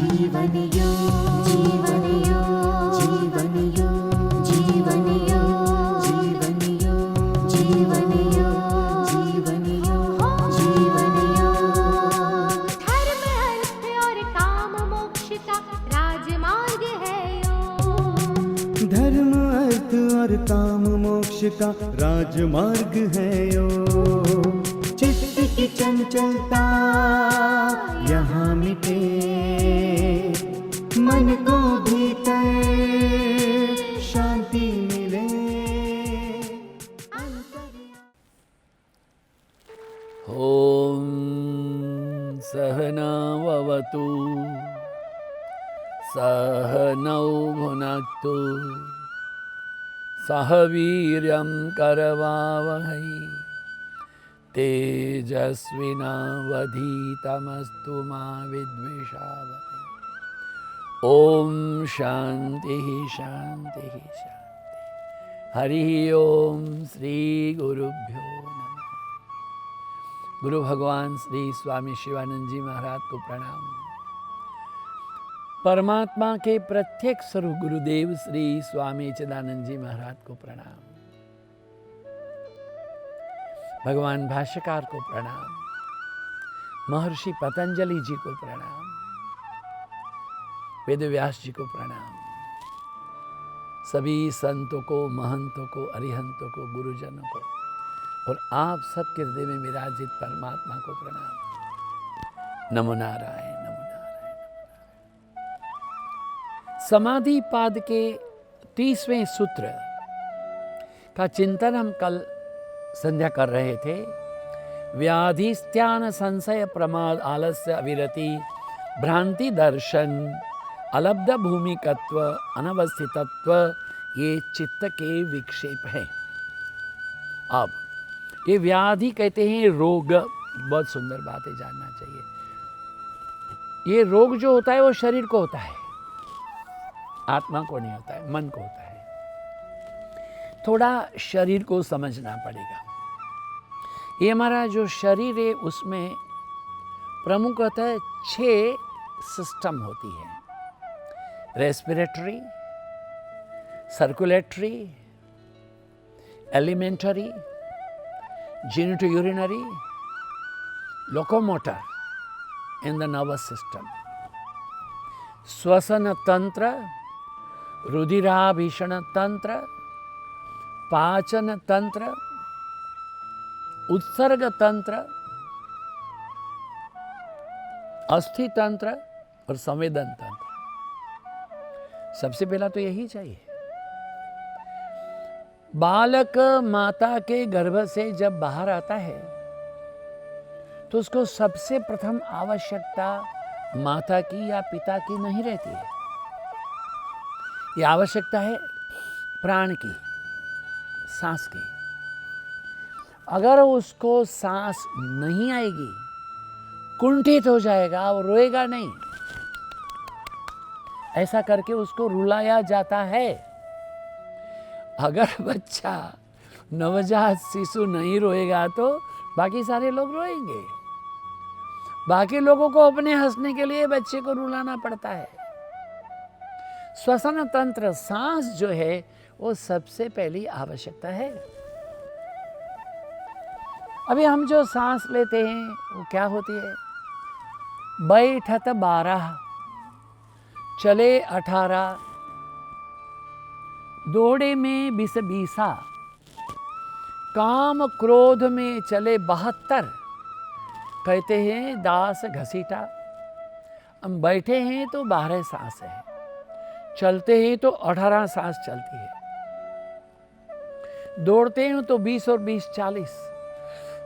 जीवन योग, जीवन योग, जीवन योग, जीवन योग, जीवन योग, जीवन योग, जीवन योग, जीवन योग। धर्म अर्थ और काम मोक्ष का राजमार्ग है योग। धर्म अर्थ और काम मोक्ष का राजमार्ग है योग। चित्त की चंचलता यहाँ मिटे, मन को भीतर शांति मिले। ओम सहना भवतु सहनौ भुनक्तु सह वीर्यं करवावहै तेजस्विनावधीतमस्तु मा विद्विषावहै। ओम शांति शांति शांति। हरि ओम श्री गुरुभ्यो नमः। गुरु भगवान श्री स्वामी शिवानंद जी महाराज को प्रणाम। परमात्मा के प्रत्येक स्वरूप गुरुदेव श्री स्वामी चिदानंद जी महाराज को प्रणाम। भगवान भाष्यकार को प्रणाम। महर्षि पतंजलि जी को प्रणाम। वेदव्यास जी को प्रणाम। सभी संतों को, महंतों को, अरिहंतों को, गुरुजनों को और आप सबके हृदय में विराजित परमात्मा को प्रणाम। नमो नारायण, नमो नारायण। समाधि पाद के 30वें सूत्र का चिंतन हम कल संध्या कर रहे थे। व्याधिस्त्यान संशय प्रमाद आलस्य अविरति भ्रांति दर्शन अलब्ध भूमिकत्व अनवस्थितत्व ये चित्त के विक्षेप हैं। अब ये व्याधि कहते हैं रोग। बहुत सुंदर बात है, जानना चाहिए। ये रोग जो होता है वो शरीर को होता है, आत्मा को नहीं होता है, मन को होता है। थोड़ा शरीर को समझना पड़ेगा। ये हमारा जो शरीर है उसमें प्रमुखतः 6 सिस्टम होती है। Respiratory, circulatory, elementary, genito urinary, locomotor and the nervous system. श्वसन तंत्र, रुधिराभिषण तंत्र, पाचन तंत्र, उत्सर्ग तंत्र, अस्थि तंत्र और संवेदन तंत्र। सबसे पहला तो यही चाहिए। बालक माता के गर्भ से जब बाहर आता है तो उसको सबसे प्रथम आवश्यकता माता की या पिता की नहीं रहती है। ये आवश्यकता है प्राण की, सांस की। अगर उसको सांस नहीं आएगी, कुंठित हो जाएगा और रोएगा नहीं। ऐसा करके उसको रुलाया जाता है। अगर बच्चा नवजात शिशु नहीं रोएगा तो बाकी सारे लोग रोएंगे। बाकी लोगों को अपने हंसने के लिए बच्चे को रुलाना पड़ता है। श्वसन तंत्र, सांस जो है वो सबसे पहली आवश्यकता है। अभी हम जो सांस लेते हैं वो क्या होती है? बैठत 12, चले 18, दौड़े में 20, काम क्रोध में चले 72। कहते हैं दास घसीटा। हम बैठे हैं तो 12 सांस है, चलते हैं तो 18 सांस चलती है, दौड़ते हैं तो 20 और 20 40,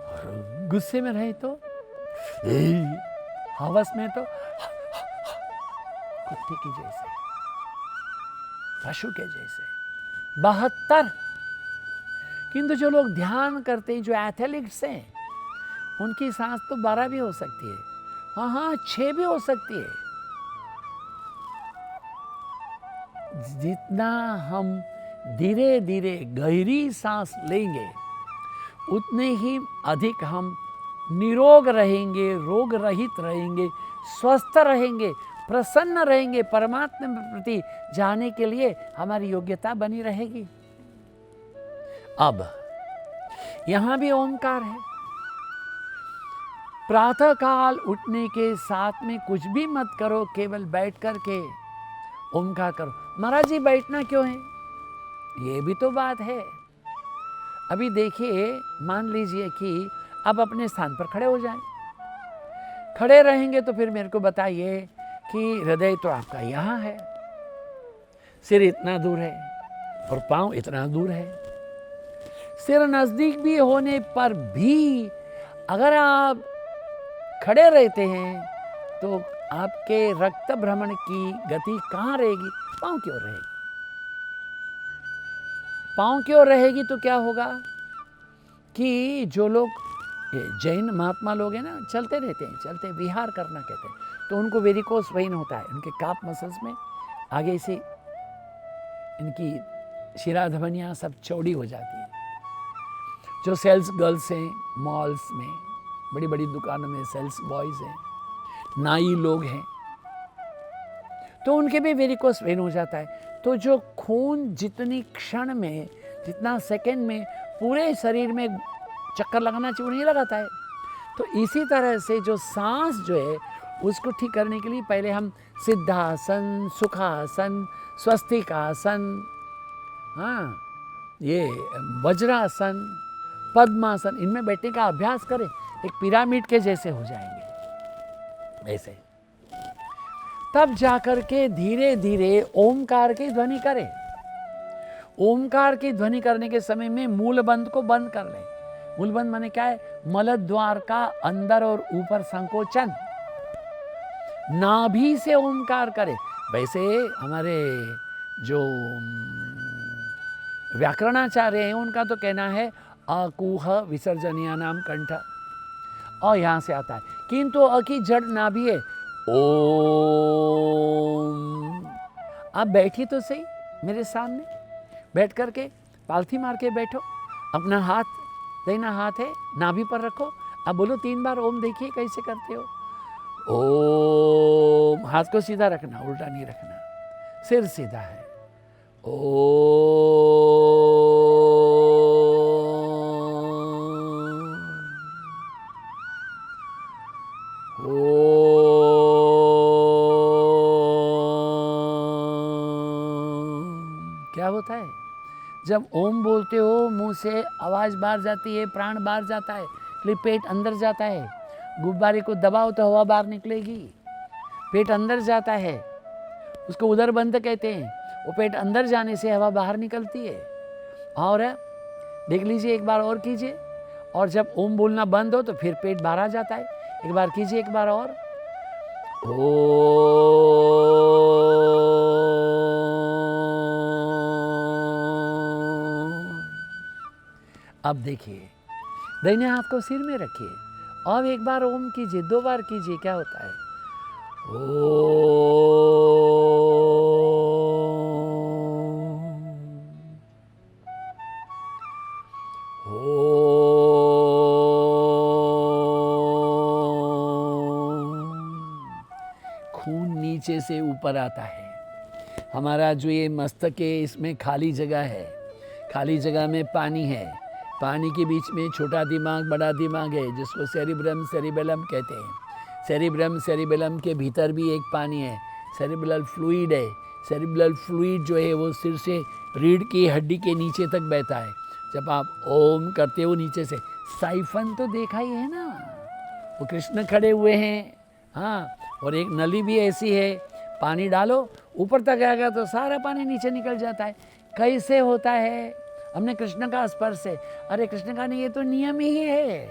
और गुस्से में रहे तो, हवस में तो कुत्ते की जैसे, पशु के जैसे 72। किंतु जो लोग ध्यान करते हैं, जो एथलीट्स हैं, उनकी सांस तो 12 भी हो सकती है, हाँ 6 भी हो सकती है। जितना हम धीरे धीरे गहरी सांस लेंगे उतने ही अधिक हम निरोग रहेंगे, रोग रहित रहेंगे, स्वस्थ रहेंगे, प्रसन्न रहेंगे, परमात्मा के प्रति जाने के लिए हमारी योग्यता बनी रहेगी। अब यहां भी ओंकार है। प्रातः काल उठने के साथ में कुछ भी मत करो, केवल बैठ कर के ओंकार करो। महाराज जी बैठना क्यों है? ये भी तो बात है। अभी देखिए, मान लीजिए कि अब अपने स्थान पर खड़े हो जाएं। खड़े रहेंगे तो फिर मेरे को बताइए कि हृदय तो आपका यहाँ है, सिर इतना दूर है और पांव इतना दूर है। सिर नजदीक भी होने पर भी अगर आप खड़े रहते हैं तो आपके रक्त भ्रमण की गति कहाँ रहेगी? पांव की ओर रहेगी। पांव की ओर रहेगी तो क्या होगा कि जो लोग जैन महात्मा लोग हैं ना, चलते रहते हैं, चलते विहार करना कहते हैं, तो उनको वेरिकोस वेन होता है। उनके काप मसल्स में आगे से इनकी शिराधमनियाँ सब चौड़ी हो जाती है। जो सेल्स गर्ल्स हैं मॉल्स में, बड़ी बड़ी दुकानों में सेल्स बॉयज़ हैं, नाई लोग हैं, तो उनके भी वेरिकोस वेन हो जाता है। तो जो खून जितनी क्षण में, जितना सेकंड में पूरे शरीर में चक्कर लगाना चाहिए, नहीं लगाता है। तो इसी तरह से जो सांस जो है उसको ठीक करने के लिए पहले हम सिद्धासन, सुखासन, स्वस्तिकासन, हाँ, ये वज्रासन, पद्मासन, इनमें बैठने का अभ्यास करें। एक पिरामिड के जैसे हो जाएंगे ऐसे। तब जाकर के धीरे धीरे ओमकार की ध्वनि करें। ओमकार की ध्वनि करने के समय में मूल बंद को बंद कर लें। मूल बंद माने क्या है? मल द्वार का अंदर और ऊपर संकोचन। नाभि से ओमकार करें। वैसे हमारे जो व्याकरणाचार्य हैं उनका तो कहना है अकुह विसर्जनीय नाम कंठ, और यहाँ से आता है, किंतु अ की जड़ नाभि है ओम। आप बैठिए तो सही मेरे सामने, बैठ करके पालथी मार के बैठो। अपना हाथ, दाहिना हाथ है, नाभि पर रखो। अब बोलो 3 बार ओम। देखिए कैसे करते हो। ओम, हाथ को सीधा रखना, उल्टा नहीं रखना, सिर सीधा है। क्या होता है जब ओम बोलते हो, मुंह से आवाज बाहर जाती है, प्राण बाहर जाता है, इसलिए पेट अंदर जाता है। गुब्बारे को दबाओ तो हवा बाहर निकलेगी। पेट अंदर जाता है, उसको उदर बंद कहते हैं। वो पेट अंदर जाने से हवा बाहर निकलती है। और देख लीजिए, एक बार और कीजिए। और जब ओम बोलना बंद हो तो फिर पेट बाहर आ जाता है। एक बार कीजिए, एक बार और। अब देखिए, दाहिने हाथ को सिर में रखिए और एक बार ओम कीजिए, 2 बार कीजिए। क्या होता है? खून नीचे से ऊपर आता है। हमारा जो ये मस्तक है, इसमें खाली जगह है, खाली जगह में पानी है। पानी के बीच में छोटा दिमाग, बड़ा दिमाग है, जिसको सेरिब्रम सेरिबेलम कहते हैं। सेरिब्रम सेरिबेलम के भीतर भी एक पानी है, सेरिब्रल फ्लूइड है। सेरिब्रल फ्लूइड जो है वो सिर से रीढ़ की हड्डी के नीचे तक बहता है। जब आप ओम करते हो नीचे से, साइफन तो देखा ही है ना, वो कृष्ण खड़े हुए हैं, हाँ, और एक नली भी ऐसी है, पानी डालो ऊपर तक आएगा तो सारा पानी नीचे निकल जाता है। कैसे होता है? हमने कृष्ण का स्पर्श है। अरे कृष्ण का नहीं, ये तो नियम ही है।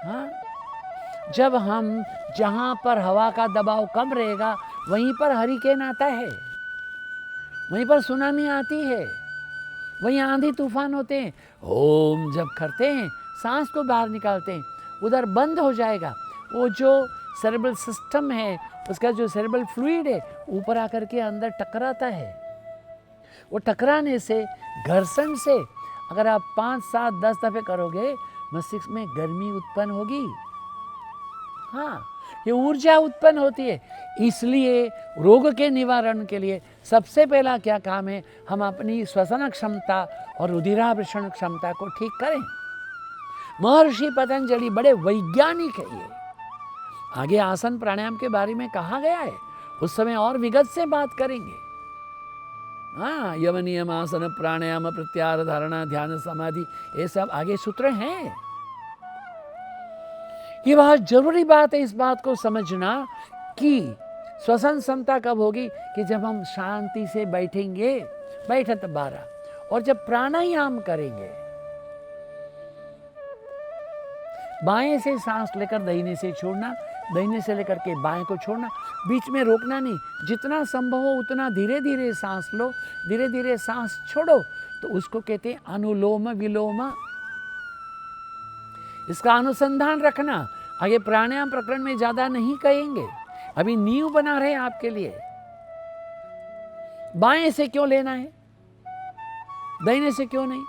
हाँ, जब हम जहाँ पर हवा का दबाव कम रहेगा वहीं पर हरिकेन आता है, वहीं पर सुनामी आती है, वहीं आंधी तूफान होते हैं। ओम जब करते हैं, सांस को बाहर निकालते हैं, उधर बंद हो जाएगा। वो जो सेरेब्रल सिस्टम है, उसका जो सेरेब्रल फ्लूइड है, ऊपर आकर के अंदर टकराता है। वो टकराने से, घर्षण से, अगर आप 5, 7, 10 दफे करोगे, मस्तिष्क में गर्मी उत्पन्न होगी। हाँ, ये ऊर्जा उत्पन्न होती है। इसलिए रोग के निवारण के लिए सबसे पहला क्या काम है, हम अपनी श्वसन क्षमता और रुधिराभिसरण क्षमता को ठीक करें। महर्षि पतंजलि बड़े वैज्ञानिक है। ये आगे आसन प्राणायाम के बारे में कहा गया है, उस समय और विगत से बात करेंगे। हाँ, यम नियम आसन प्राणायाम प्रत्याहार धारणा ध्यान समाधि, ये सब आगे सूत्र हैं। ये बहुत जरूरी बात है इस बात को समझना कि श्वसन क्षमता कब होगी, कि जब हम शांति से बैठेंगे, बैठत 12, और जब प्राणायाम करेंगे, बाएं से सांस लेकर दाहिने से छोड़ना, दाहिने से लेकर के बाएं को छोड़ना, बीच में रोकना नहीं। जितना संभव हो उतना धीरे धीरे सांस लो, धीरे धीरे सांस छोड़ो, तो उसको कहते हैं अनुलोम विलोम। इसका अनुसंधान रखना। आगे प्राणायाम प्रकरण में ज्यादा नहीं कहेंगे, अभी नींव बना रहे हैं आपके लिए। बाएं से क्यों लेना है, दाहिने से क्यों नहीं?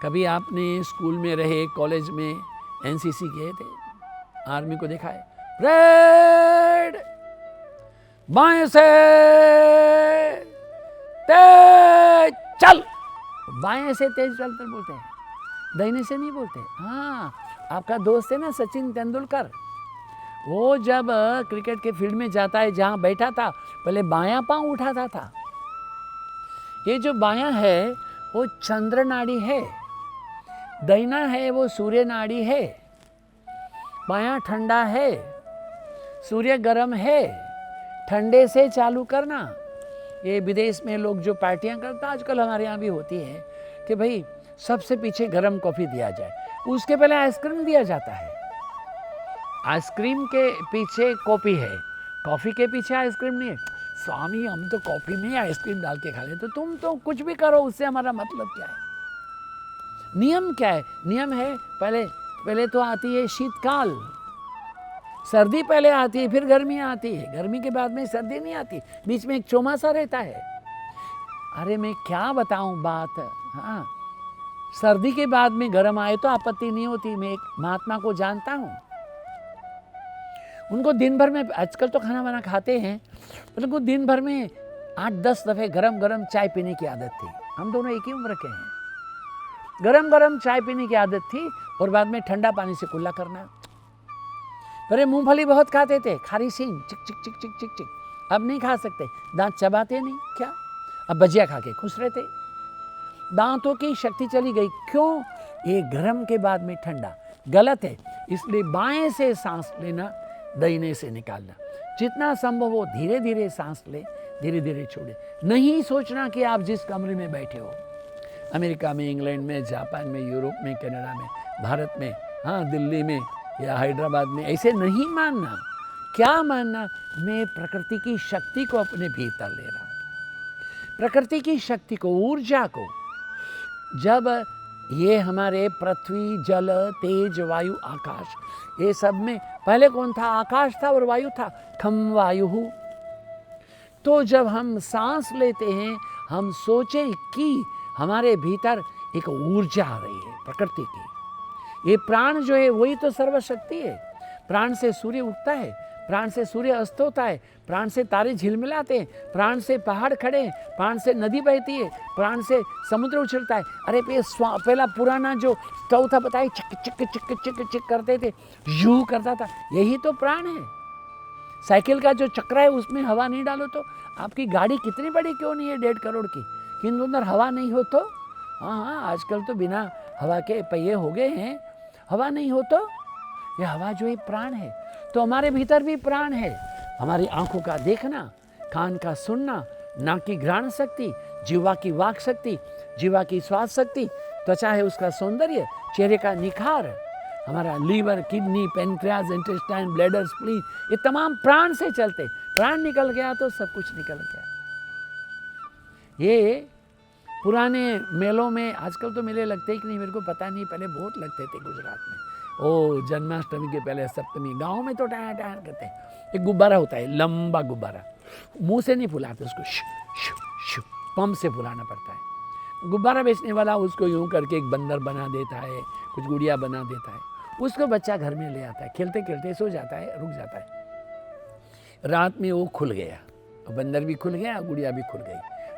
कभी आपने स्कूल में रहे, कॉलेज में एनसीसी गए थे, आर्मी को देखा है, परेड बाएं से तेज चल, बाएं से तेज चलकर बोलते हैं, दाहिने से नहीं बोलते। हाँ, आपका दोस्त है ना सचिन तेंदुलकर, वो जब क्रिकेट के फील्ड में जाता है, जहां बैठा था पहले बायां पांव उठाता था। ये जो बायां है वो चंद्र नाड़ी है, दाहिना है वो सूर्य नाड़ी है। बायां ठंडा है, सूर्य गर्म है, ठंडे से चालू करना। ये विदेश में लोग जो पार्टियां करते हैं, आजकल हमारे यहाँ भी होती है कि भाई सबसे पीछे गर्म कॉफी दिया जाए, उसके पहले आइसक्रीम दिया जाता है। आइसक्रीम के पीछे कॉफी है, कॉफी के पीछे आइसक्रीम नहीं है। स्वामी हम तो कॉफी में आइसक्रीम डाल के खा ले, तो तुम तो कुछ भी करो, उससे हमारा मतलब क्या है? नियम क्या है? नियम है पहले तो आती है शीतकाल, सर्दी पहले आती है, फिर गर्मी आती है, गर्मी के बाद में सर्दी नहीं आती, बीच में एक चौमासा रहता है। अरे मैं क्या बताऊं बात। हाँ, सर्दी के बाद में गर्म आए तो आपत्ति नहीं होती। मैं एक महात्मा को जानता हूं, उनको दिन भर में, आजकल तो खाना वाना खाते हैं, पर उनको दिन भर में 8-10 दफे गरम गरम चाय पीने की आदत थी। हम दोनों एक ही उम्र के हैं। गरम गरम चाय पीने की आदत थी और बाद में ठंडा पानी से कुल्ला करना। पहले मूंगफली बहुत खाते थे, खारी सिंह, चिक चिक चिक चिक चिक चिक। अब नहीं खा सकते, दांत चबाते नहीं क्या? अब भजिया खा के खुश रहते। दांतों की शक्ति चली गई। क्यों? ये गर्म के बाद में ठंडा, गलत है। इसलिए बाएं से सांस लेना, दाहिने से निकालना। जितना संभव हो धीरे धीरे सांस ले, धीरे धीरे छोड़े। नहीं सोचना कि आप जिस कमरे में बैठे हो, अमेरिका में, इंग्लैंड में, जापान में, यूरोप में, कनाडा में, भारत में, हाँ दिल्ली में या हैदराबाद में, ऐसे नहीं मानना। क्या मानना? मैं प्रकृति की शक्ति को अपने भीतर ले रहा हूँ, प्रकृति की शक्ति को, ऊर्जा को। जब ये हमारे पृथ्वी, जल, तेज, वायु, आकाश, ये सब में पहले कौन था? आकाश था और वायु था, खम वायु। तो जब हम सांस लेते हैं, हम सोचें कि हमारे भीतर एक ऊर्जा आ रही है प्रकृति की। ये प्राण जो है वही तो सर्वशक्ति है। प्राण से सूर्य उगता है, प्राण से सूर्य अस्त होता है, प्राण से तारे झिलमिलाते हैं, प्राण से पहाड़ खड़े हैं, प्राण से नदी बहती है, प्राण से समुद्र उछलता है। अरे पहला पुराना जो स्टव था बताइए, चिक चिक चिक चिक चिक करते थे, यू करता था, यही तो प्राण है। साइकिल का जो चक्र है उसमें हवा नहीं डालो तो आपकी गाड़ी कितनी बड़ी क्यों नहीं है, 1.5 करोड़ की, किंतु अंदर हवा नहीं हो तो, हाँ आजकल तो बिना हवा के पहिए हो गए हैं, हवा नहीं हो तो ये हवा जो है प्राण है। तो हमारे भीतर भी प्राण है। हमारी आंखों का देखना, कान का सुनना, नाक की घ्राण शक्ति, जीवा की वाक शक्ति, जीवा की स्वाद शक्ति, त्वचा है उसका सौंदर्य, चेहरे का निखार, हमारा liver, kidney, pancreas, intestine, bladder, spleen, ये तमाम प्राण से चलते। प्राण निकल गया तो सब कुछ निकल गया। ये पुराने मेलों में, आजकल तो मेले लगते ही कि नहीं मेरे को पता नहीं, पहले बहुत लगते थे गुजरात में। ओ जन्माष्टमी के पहले सप्तमी, गाँव में तो टाया टाया करते हैं। एक गुब्बारा होता है, लंबा गुब्बारा, मुंह से नहीं फुलाते उसको, शु शु शु पंप से फुलाना पड़ता है। गुब्बारा बेचने वाला उसको यूं करके एक बंदर बना देता है, कुछ गुड़िया बना देता है, उसको बच्चा घर में ले आता है, खेलते खेलते सो जाता है, रुक जाता है। रात में वो खुल गया, बंदर भी खुल गया, गुड़िया भी खुल गई।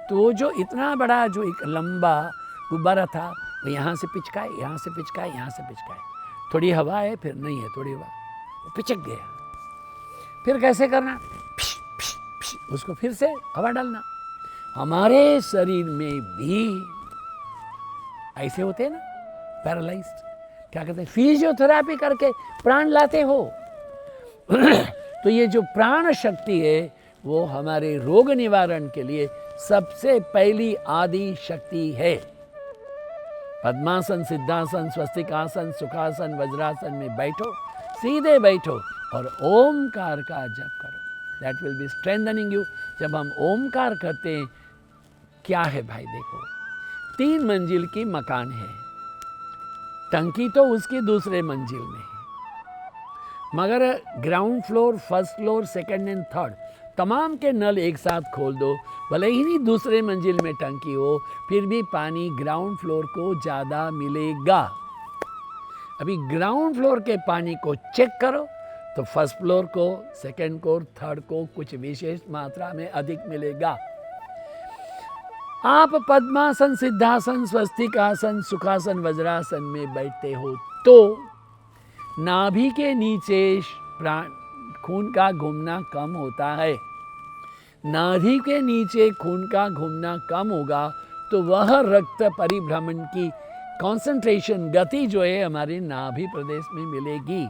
तो वो जो इतना बड़ा जो एक लंबा गुब्बारा था, वो यहाँ से पिचकाए, यहाँ से पिचकाए, यहाँ से पिचकाए, थोड़ी हवा है फिर नहीं है, थोड़ी हवा, वो पिचक गया। फिर कैसे करना, फिश, फिश, फिश, उसको फिर से हवा डालना। हमारे शरीर में भी ऐसे होते हैं ना, पैरालाइज्ड, क्या कहते हैं, फिजियोथेरापी करके प्राण लाते हो। तो ये जो प्राण शक्ति है वो हमारे रोग निवारण के लिए सबसे पहली आदि शक्ति है। पद्मासन, सिद्धासन, स्वस्तिकासन, सुखासन, वज्रासन में बैठो, सीधे बैठो और ओमकार का जप करो, that will be strengthening you. जब हम ओमकार करते हैं, क्या है भाई, देखो 3 मंजिल की मकान है, टंकी तो उसकी दूसरे मंजिल में है, मगर ground floor, first floor, second and third तमाम के नल एक साथ खोल दो, भले ही नहीं दूसरे मंजिल में टंकी हो, फिर भी पानी ग्राउंड फ्लोर को ज़्यादा मिलेगा। अभी ग्राउंड फ्लोर के पानी को चेक करो तो फर्स्ट फ्लोर को, सेकंड को, थर्ड को कुछ विशेष मात्रा में अधिक मिलेगा। आप पद्मासन, सिद्धासन, स्वस्तिकासन, सुखासन, वज्रासन में बैठते हो तो नाभि के नीचे प्राण खून का घूमना कम होता है। नाभि के नीचे खून का घूमना कम होगा तो वह रक्त परिभ्रमण की कंसंट्रेशन, गति जो है हमारे नाभि प्रदेश में मिलेगी,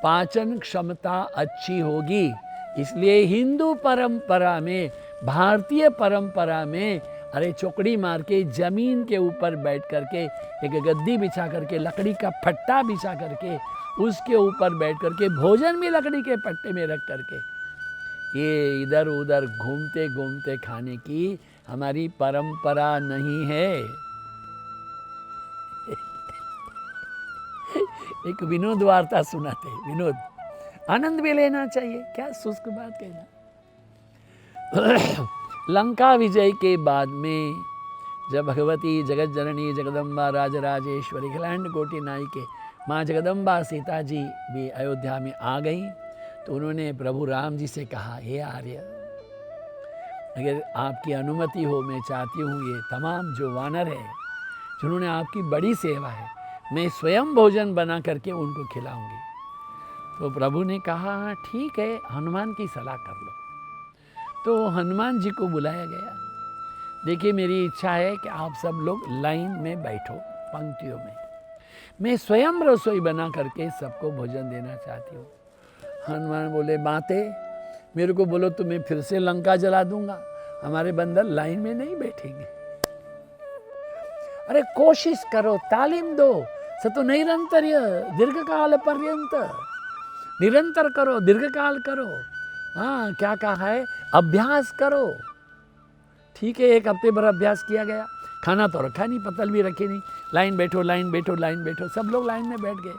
पाचन क्षमता अच्छी होगी। इसलिए हिंदू परंपरा में, भारतीय परंपरा में, अरे चौकड़ी मार के जमीन के ऊपर बैठ करके, एक गद्दी बिछा करके, लकड़ी का फट्टा बिछा करके, उसके ऊपर बैठ करके, भोजन भी लकड़ी के पट्टे में रख करके, ये इधर उधर घूमते घूमते खाने की हमारी परंपरा नहीं है। एक विनोद वार्ता सुनाते, विनोद, आनंद भी लेना चाहिए, क्या शुष्क बात कहना। लंका विजय के बाद में जब भगवती जगत जननी जगदम्बा राजराजेश्वरी अखिलांड कोटि नायिके माँ जगदम्बा सीता जी भी अयोध्या में आ गई, तो उन्होंने प्रभु राम जी से कहा, हे आर्य, अगर आपकी अनुमति हो, मैं चाहती हूँ ये तमाम जो वानर है जिन्होंने आपकी बड़ी सेवा है, मैं स्वयं भोजन बना करके उनको खिलाऊंगी। तो प्रभु ने कहा, ठीक है, हनुमान की सलाह कर लो। तो हनुमान जी को बुलाया गया। देखिए, मेरी इच्छा है कि आप सब लोग लाइन में बैठो, पंक्तियों में, मैं स्वयं रसोई बना करके सबको भोजन देना चाहती हूँ। हनुमान बोले, माते, मेरे को बोलो तो मैं फिर से लंका जला दूंगा, हमारे बंदर लाइन में नहीं बैठेंगे। अरे कोशिश करो, तालीम दो, सतो निरंतर्य दीर्घकाल पर्यंत, निरंतर करो, दीर्घकाल करो। हाँ, क्या कहा है, अभ्यास करो। ठीक है, 1 हफ्ते भर अभ्यास किया गया, खाना तो रखा नहीं, पतल भी रखी नहीं, लाइन बैठो, लाइन बैठो, लाइन बैठो, सब लोग लाइन में बैठ गए।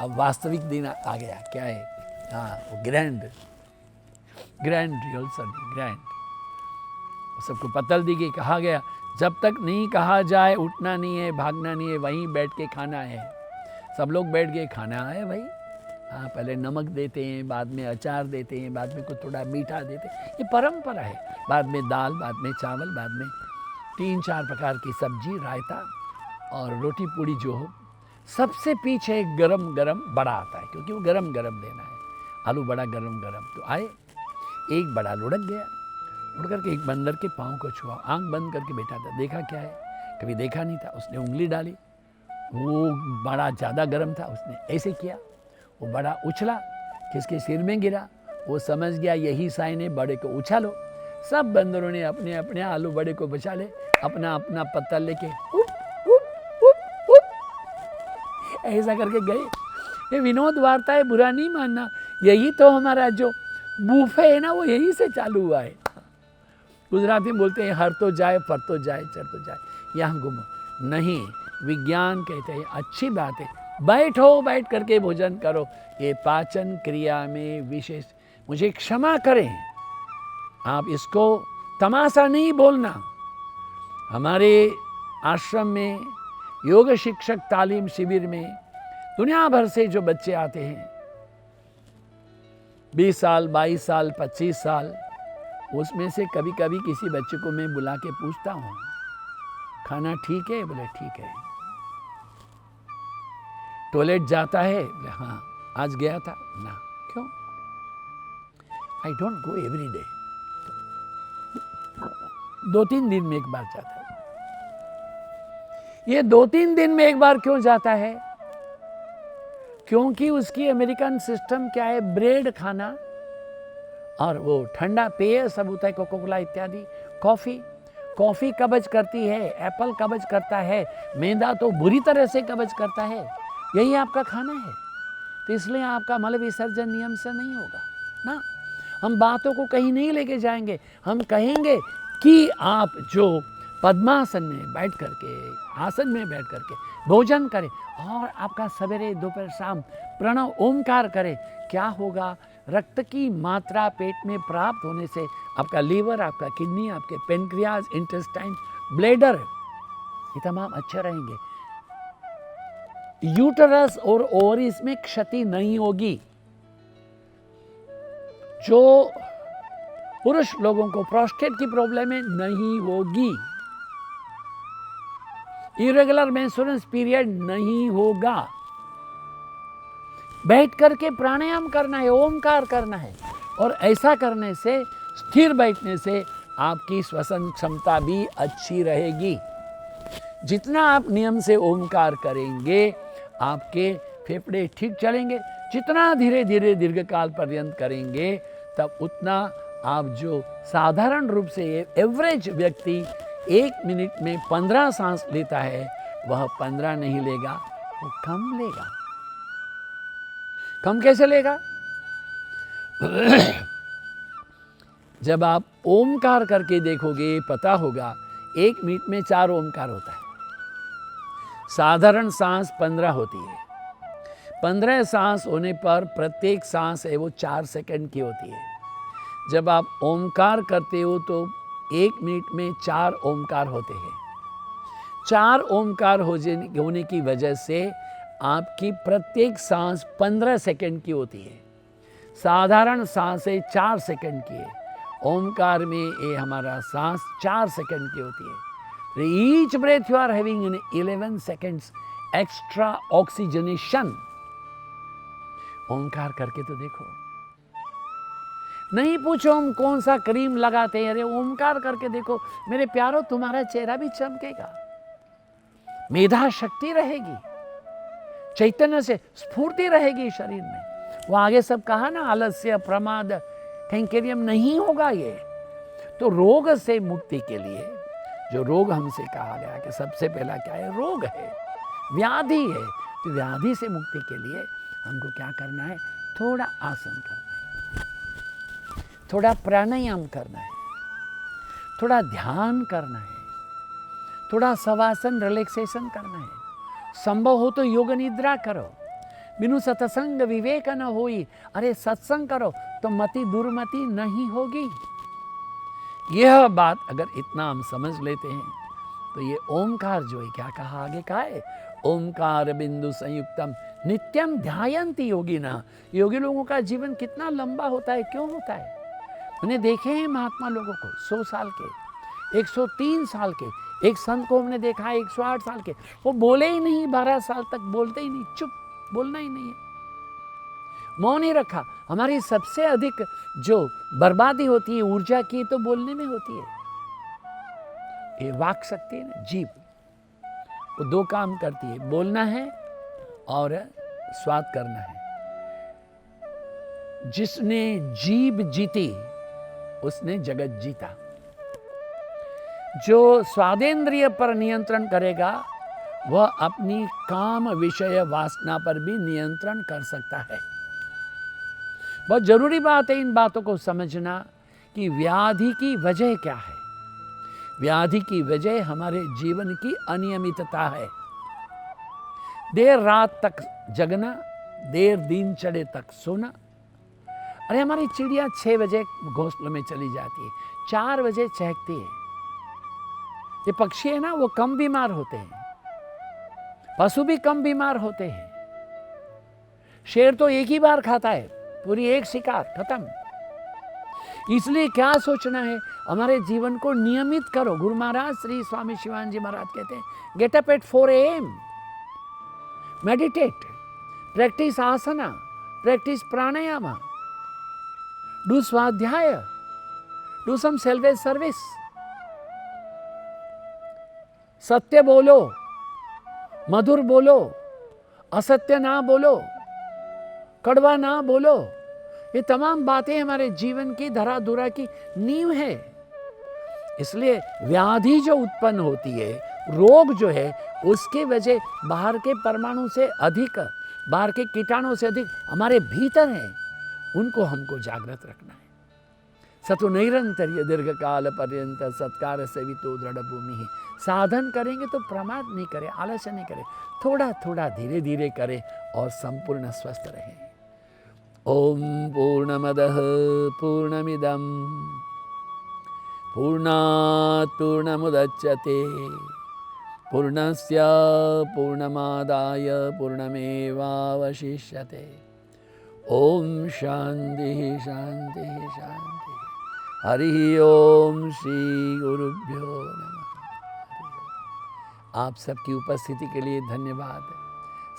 अब वास्तविक दिन आ गया, क्या है, हाँ, वो ग्रैंड रिहर्सल, ग्रैंड, सबको पतल दी गई, कहा गया जब तक नहीं कहा जाए उठना नहीं है, भागना नहीं है, वहीं बैठ के खाना है। सब लोग बैठ गए, खाना है भाई। हाँ, पहले नमक देते हैं, बाद में अचार देते हैं, बाद में कुछ थोड़ा मीठा देते हैं, ये परंपरा है। बाद में दाल, बाद में चावल, बाद में 3-4 प्रकार की सब्जी, रायता और रोटी पूड़ी जो हो। सबसे पीछे गरम गरम बड़ा आता है, क्योंकि वो गरम गरम देना है, आलू बड़ा गरम गरम। तो आए, एक बड़ा लुढ़क गया, उड़ करके एक बंदर के पाँव को छुआ, आंख बंद करके बैठा था, देखा क्या है, कभी देखा नहीं था। उसने उंगली डाली, वो बड़ा ज़्यादा गर्म था, उसने ऐसे किया, वो बड़ा उछला, किसके सिर में गिरा, वो समझ गया यही साइन है, बड़े को उछालो। सब बंदरों ने अपने अपने आलू बड़े को बचा ले, अपना अपना पत्थर लेके ऐसा करके गए। ये विनोद वार्ता है, बुरा नहीं मानना, यही तो हमारा जो बूफे है ना, वो यही से चालू हुआ है। गुजराती में बोलते हैं, हर तो जाए, फर तो जाए, चढ़ तो जाए, यहाँ घूमो नहीं। विज्ञान कहते हैं अच्छी बात है, बैठो, बैठ करके भोजन करो, ये पाचन क्रिया में विशेष। मुझे क्षमा करें, आप इसको तमाशा नहीं बोलना। हमारे आश्रम में योग शिक्षक तालीम शिविर में दुनिया भर से जो बच्चे आते हैं, 20 साल, 22 साल, 25 साल, उसमें से कभी कभी किसी बच्चे को मैं बुला के पूछता हूँ, खाना ठीक है? बोले ठीक है। टॉयलेट जाता है? बोले हाँ। आज गया था? ना। क्यों? I don't go every day. 2-3 दिन में एक बार जाता है। ये 2-3 दिन में एक बार क्यों जाता है? क्योंकि उसकी अमेरिकन सिस्टम क्या है, ब्रेड खाना और वो ठंडा पेय सब होता है, कोका कोला इत्यादि, कॉफी कब्ज करती है, एप्पल कब्ज करता है, मैदा तो बुरी तरह से कब्ज करता है। यही आपका खाना है, तो इसलिए आपका मल विसर्जन नियम से नहीं होगा ना। हम बातों को कहीं नहीं लेके जाएंगे, हम कहेंगे कि आप जो पद्मासन में बैठ करके, आसन में बैठ करके भोजन करें और आपका सवेरे दोपहर शाम प्रणव ओमकार करें। क्या होगा? रक्त की मात्रा पेट में प्राप्त होने से आपका लीवर, आपका किडनी, आपके पेनक्रियाज, इंटेस्टाइन, ब्लेडर, ये तमाम अच्छे रहेंगे। यूटरस और ओवरीज में क्षति नहीं होगी। जो पुरुष लोगों को प्रोस्टेट की प्रॉब्लम है, नहीं होगी। इरेगुलर मेंस्ट्रुएशन पीरियड नहीं होगा। बैठ करके प्राणायाम करना है, ओमकार करना है, और ऐसा करने से, स्थिर बैठने से आपकी श्वसन क्षमता भी अच्छी रहेगी। जितना आप नियम से ओमकार करेंगे, आपके फेफड़े ठीक चलेंगे। जितना धीरे धीरे दीर्घकाल पर्यंत करेंगे, तब उतना आप जो साधारण रूप से एवरेज व्यक्ति 1 मिनट में 15 सांस लेता है, वह 15 नहीं लेगा, वो कम लेगा। कम कैसे लेगा? जब आप ओमकार करके देखोगे, पता होगा 1 मिनट में 4 ओमकार होता है। साधारण सांस 15 होती है। 15 सांस होने पर प्रत्येक सांस है वो 4 सेकंड की होती है। जब आप ओमकार करते हो तो 1 मिनट में 4 ओमकार होते हैं। 4 ओमकार होने की वजह से आपकी प्रत्येक सांस 15 सेकंड की होती है। साधारण सांसें 4 सेकंड की है। ओमकार में ये हमारा सांस 4 सेकंड की होती है। Each breath you are having in 11 seconds extra oxygenation. Omkar करके तो देखो। नहीं पूछो हम कौन सा क्रीम लगाते हैं, अरे ओमकार करके देखो मेरे प्यारो, तुम्हारा चेहरा भी चमकेगा, मेधा शक्ति रहेगी, चैतन्य से स्फूर्ति रहेगी शरीर में। वो आगे सब कहा ना, आलस्य, प्रमाद, कैंकेरियम नहीं होगा ये। तो रोग से मुक्ति के लिए, जो रोग हमसे कहा गया कि सबसे पहला क्या है, रोग है, व्याधि है, तो व्याधि से मुक्ति के लिए हमको क्या करना है? थोड़ा आसन करना है, थोड़ा प्राणायाम करना है, थोड़ा ध्यान करना है, थोड़ा शवासन रिलैक्सेशन करना है। संभव हो तो योग निद्रा करो। बिनु सत्संग विवेक न होई। अरे सत्संग करो तो मति दुर्मति नहीं होगी। यह बात अगर इतना हम समझ लेते हैं तो ये ओमकार जो है, क्या कहा आगे का है, ओमकार बिंदु संयुक्तम नित्यम ध्यायन्ति योगिना। योगी लोगों का जीवन कितना लंबा होता है, क्यों होता है? उन्हें देखे हैं महात्मा लोगों को 100 साल के, 103 साल के, एक संत को हमने देखा है 108 साल के, वो बोले ही नहीं, 12 साल तक बोलते ही नहीं, चुप, बोलना ही नहीं है, मौन ही रखा। हमारी सबसे अधिक जो बर्बादी होती है ऊर्जा की, तो बोलने में होती है। ये वाक शक्ति है ना, जीभ, वो 2 काम करती है, बोलना है और स्वाद करना है। जिसने जीभ जीती उसने जगत जीता। जो स्वादेंद्रिय पर नियंत्रण करेगा वह अपनी काम विषय वासना पर भी नियंत्रण कर सकता है। बहुत जरूरी बात है इन बातों को समझना कि व्याधि की वजह क्या है। व्याधि की वजह हमारे जीवन की अनियमितता है। देर रात तक जगना, देर दिन चढ़े तक सोना। अरे हमारी चिड़िया 6 बजे घोंसले में चली जाती है, 4 बजे चहकती है। ये पक्षी है ना, वो कम बीमार होते हैं, पशु भी कम बीमार होते हैं। शेर तो एक ही बार खाता है, पूरी एक शिकार खत्म। इसलिए क्या सोचना है, हमारे जीवन को नियमित करो। गुरु महाराज श्री स्वामी शिवानंद जी महाराज कहते हैं, get up at 4 AM, meditate, practice asana, practice pranayama, do swadhyaya, do some self service, सत्य बोलो, मधुर बोलो, असत्य ना बोलो, कड़वा ना बोलो। ये तमाम बातें हमारे जीवन की धराधुरा की नींव है। इसलिए व्याधि जो उत्पन्न होती है, रोग जो है, उसके वजह बाहर के परमाणु से अधिक, बाहर के कीटाणु से अधिक हमारे भीतर हैं। उनको हमको जागृत रखना है। सतु निरंतर दीर्घ काल पर्यंत सत्कार सेवितो दृढ़ भूमि। साधन करेंगे तो प्रमाद नहीं करें, आलस्य नहीं करें, थोड़ा थोड़ा धीरे धीरे करें और संपूर्ण स्वस्थ रहें। ओम पूर्णमदः पूर्णमिदं पूर्णात् पूर्णमुदच्यते पूर्णस्य पूर्णमादाय पूर्णमेवावशिष्यते। ओम शांति शांति शांति। हरि ओम श्री गुरुभ्यो नमः। आप सबकी उपस्थिति के लिए धन्यवाद,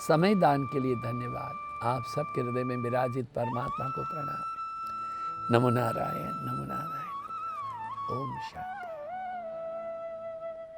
समय दान के लिए धन्यवाद। आप सबके हृदय में विराजित परमात्मा को प्रणाम। नमो नारायण, नमो नारायण, नमो नारायण। ओम शांति।